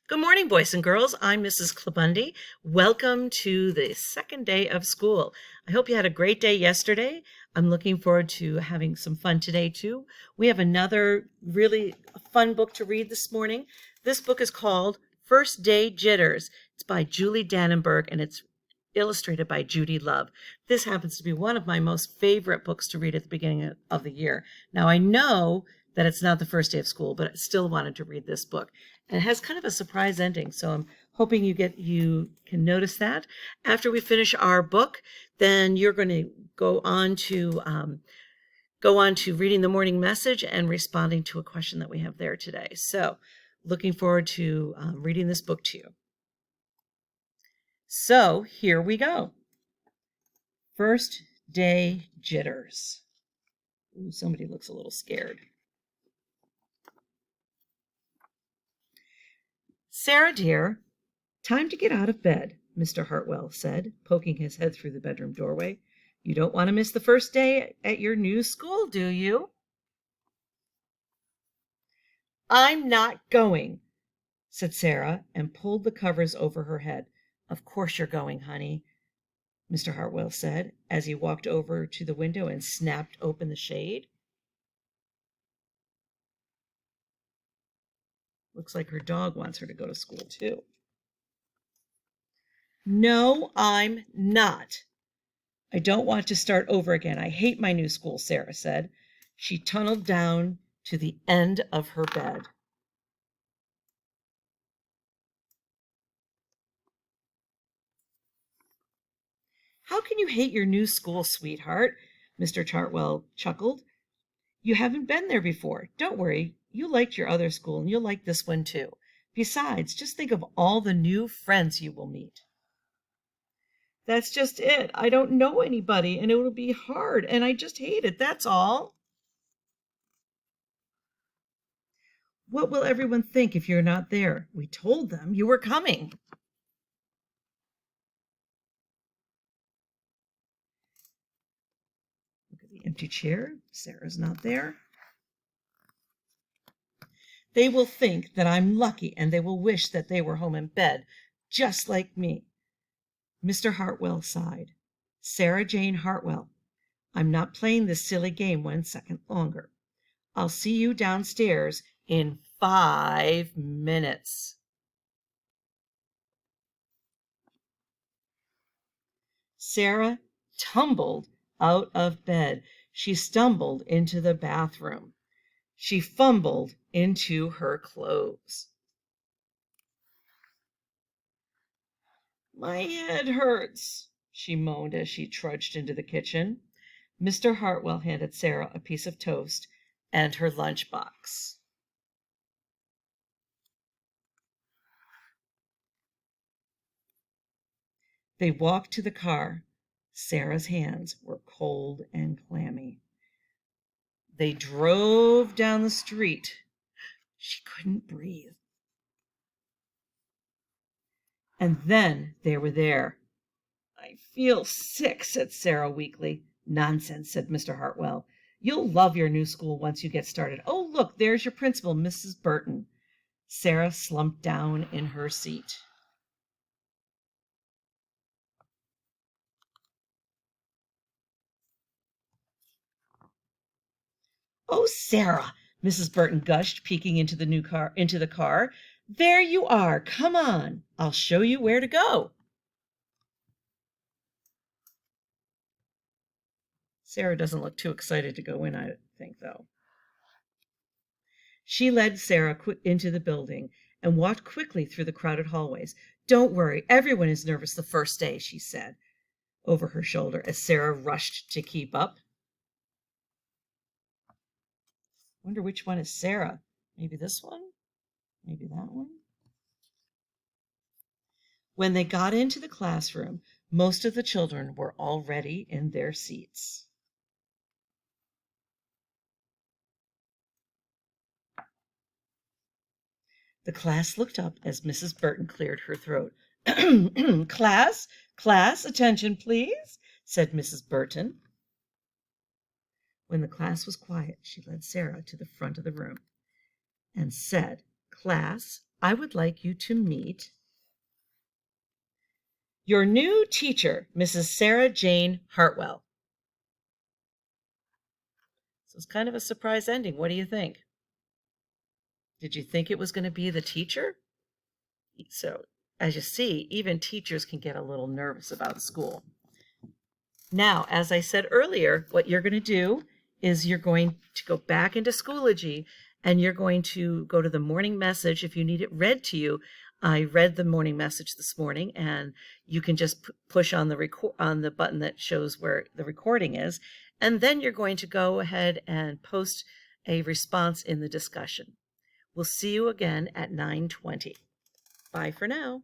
Good morning, boys and girls. I'm Mrs. Klabundy. Welcome to the second day of school. I hope you had a great day yesterday. I'm looking forward to having some fun today, too. We have another really fun book to read this morning. This book is called First Day Jitters. It's by Julie Dannenberg, and it's illustrated by Judy Love. This happens to be one of my most favorite books to read at the beginning of the year. Now, I know that it's not the first day of school, but I still wanted to read this book. And it has kind of a surprise ending, so I'm hoping you can notice that. After we finish our book, then you're going to go on to reading the morning message and responding to a question that we have there today. So, looking forward to reading this book to you. So here we go. First Day Jitters. Ooh, somebody looks a little scared. Sarah, dear, time to get out of bed, Mr. Hartwell said, poking his head through the bedroom doorway. You don't want to miss the first day at your new school, do you? I'm not going, said Sarah, and pulled the covers over her head. Of course you're going, honey, Mr. Hartwell said, as he walked over to the window and snapped open the shade. Looks like her dog wants her to go to school, too. No, I'm not. I don't want to start over again. I hate my new school, Sarah said. She tunneled down to the end of her bed. How can you hate your new school, sweetheart? Mr. Chartwell chuckled. You haven't been there before. Don't worry. You liked your other school, and you'll like this one too. Besides, just think of all the new friends you will meet. That's just it. I don't know anybody, and it will be hard, and I just hate it. That's all. What will everyone think if you're not there? We told them you were coming. Look at the empty chair. Sarah's not there. They will think that I'm lucky, and they will wish that they were home in bed, just like me. Mr. Hartwell sighed. Sarah Jane Hartwell, I'm not playing this silly game 1 second longer. I'll see you downstairs in 5 minutes. Sarah tumbled out of bed. She stumbled into the bathroom. She fumbled into her clothes. My head hurts, she moaned as she trudged into the kitchen. Mr. Hartwell handed Sarah a piece of toast and her lunchbox. They walked to the car. Sarah's hands were cold and clammy. They drove down the street. She couldn't breathe. And then they were there. I feel sick, said Sarah weakly. Nonsense, said Mr. Hartwell. You'll love your new school once you get started. Oh, look, there's your principal, Mrs. Burton. Sarah slumped down in her seat. Oh, Sarah, Mrs. Burton gushed, peeking into the car. There you are. Come on. I'll show you where to go. Sarah doesn't look too excited to go in, I think, though. She led Sarah into the building and walked quickly through the crowded hallways. Don't worry, everyone is nervous the first day, she said over her shoulder as Sarah rushed to keep up. Wonder which one is Sarah. Maybe this one? Maybe that one? When they got into the classroom, most of the children were already in their seats. The class looked up as Mrs. Burton cleared her throat. Class, attention, please, said Mrs. Burton. When the class was quiet, she led Sarah to the front of the room and said, Class, I would like you to meet your new teacher, Mrs. Sarah Jane Hartwell. So it's kind of a surprise ending. What do you think? Did you think it was going to be the teacher? So, as you see, even teachers can get a little nervous about school. Now, as I said earlier, what you're going to do is you're going to go back into Schoology and you're going to go to the morning message if you need it read to you. I read the morning message this morning, and you can just push on the button that shows where the recording is, and then you're going to go ahead and post a response in the discussion. We'll see you again at 9:20. Bye for now.